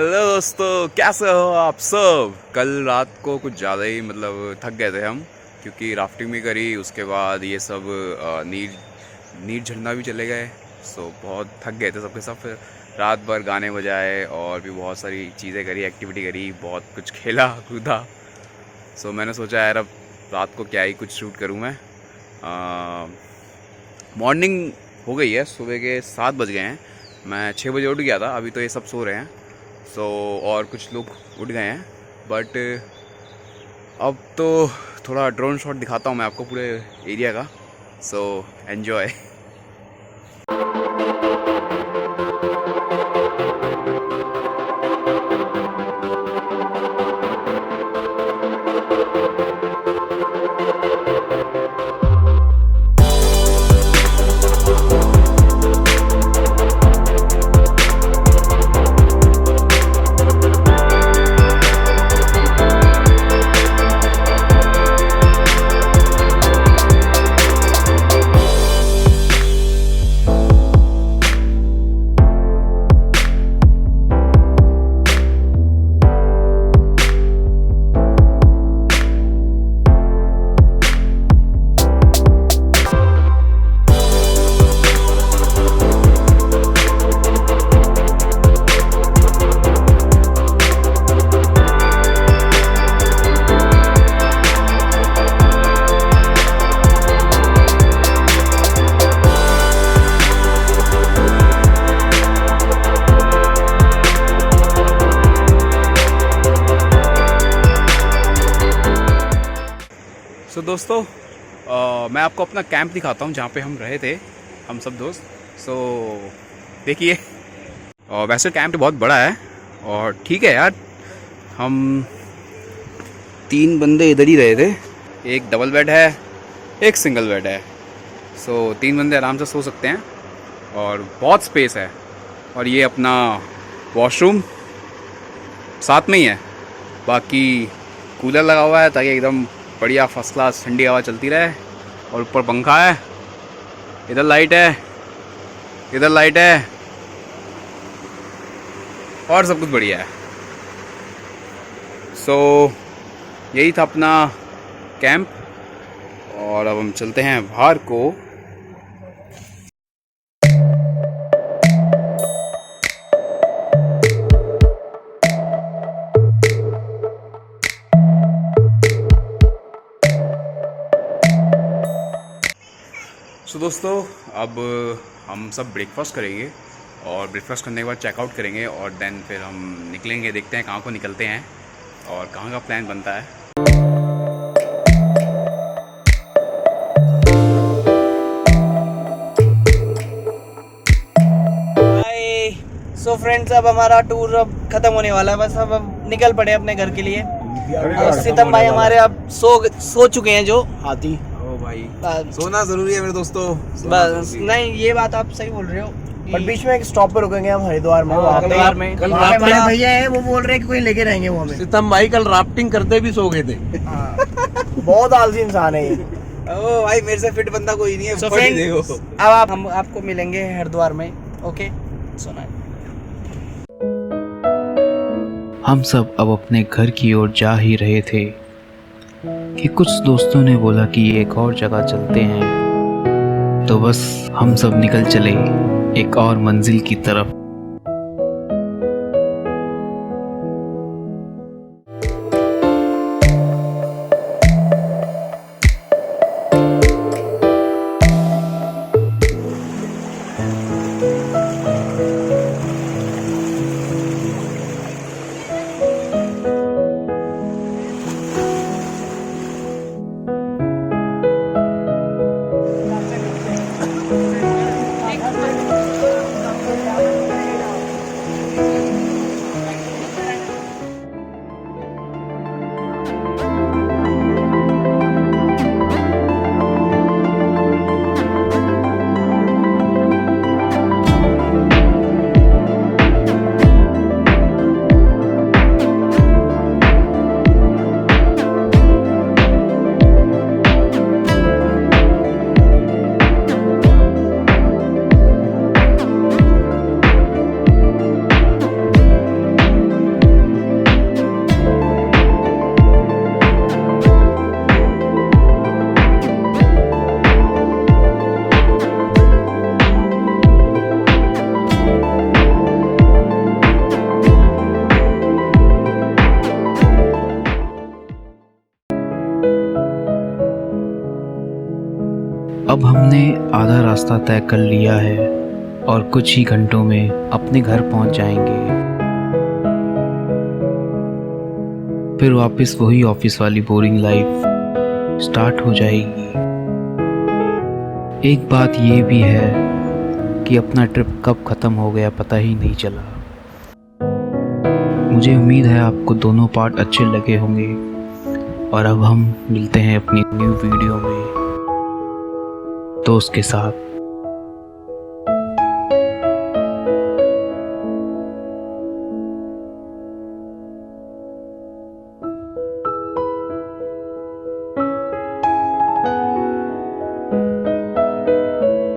Hello दोस्तों, कैसे हो आप सब। कल रात को कुछ ज़्यादा ही थक गए थे हम, क्योंकि राफ्टिंग भी करी, उसके बाद ये सब नीर झरना भी चले गए। सो बहुत थक गए थे सबके सब। फिर रात भर गाने बजाए और भी बहुत सारी चीज़ें करी, एक्टिविटी करी, बहुत कुछ खेला कूदा। सो मैंने सोचा यार अब रात को क्या ही कुछ शूट करूँ मैं। मॉर्निंग हो गई है, सुबह के 7 बज गए हैं। मैं 6 बजे उठ गया था, अभी तो ये सब सो रहे हैं। और कुछ लोग उठ गए हैं, बट अब तो थोड़ा ड्रोन शॉट दिखाता हूँ मैं आपको पूरे एरिया का। So enjoy. दोस्तों, मैं आपको अपना कैंप दिखाता हूँ जहाँ पे हम रहे थे, हम सब दोस्त। देखिए, वैसे कैंप बहुत बड़ा है और ठीक है यार। हम 3 बंदे इधर ही रहे थे, एक डबल बेड है, एक सिंगल बेड है। 3 बंदे आराम से सो सकते हैं और बहुत स्पेस है। और ये अपना वॉशरूम साथ में ही है, बाकी कूलर लगा हुआ है ताकि एकदम बढ़िया फर्स्ट क्लास ठंडी हवा चलती रहे। और ऊपर पंखा है, इधर लाइट है, इधर लाइट है, और सब कुछ बढ़िया है। यही था अपना कैंप, और अब हम चलते हैं बाहर को। दोस्तों, अब हम सब ब्रेकफास्ट करेंगे और ब्रेकफास्ट करने के बाद चेकआउट करेंगे और देन फिर हम निकलेंगे। देखते हैं कहाँ को निकलते हैं और कहाँ का प्लान बनता है। हाय, सो फ्रेंड्स, अब हमारा टूर अब खत्म होने वाला है। बस अब निकल पड़े अपने घर के लिए। सीतम भाई हमारे अब सो चुके हैं जो आती। भाई सोना जरूरी है मेरे दोस्तों, बस नहीं, ये बात आप सही बोल रहे हो। पर बीच में एक स्टॉप पर रुकेंगे हम हरिद्वार में। हरिद्वार में कल हमारे भैया है, वो बोल रहे हैं कि कोई लेके रहेंगे वो हमें। सीतम भाई कल राफ्टिंग करते भी सो गए थे। बहुत आलसी इंसान है ये। ओ भाई, मेरे से फिट बंदा कोई नहीं है। So friends, देखो अब हम आपको मिलेंगे हरिद्वार में। ओके, सुना। हम सब अब अपने घर की ओर जा ही रहे थे कि कुछ दोस्तों ने बोला कि एक और जगह चलते हैं। तो बस हम सब निकल चले एक और मंजिल की तरफ। अब हमने आधा रास्ता तय कर लिया है और कुछ ही घंटों में अपने घर पहुंच जाएंगे। फिर वापस वही ऑफिस वाली बोरिंग लाइफ स्टार्ट हो जाएगी। एक बात ये भी है कि अपना ट्रिप कब ख़त्म हो गया पता ही नहीं चला। मुझे उम्मीद है आपको दोनों पार्ट अच्छे लगे होंगे और अब हम मिलते हैं अपनी न्यू वीडियो में दोस्त के साथ।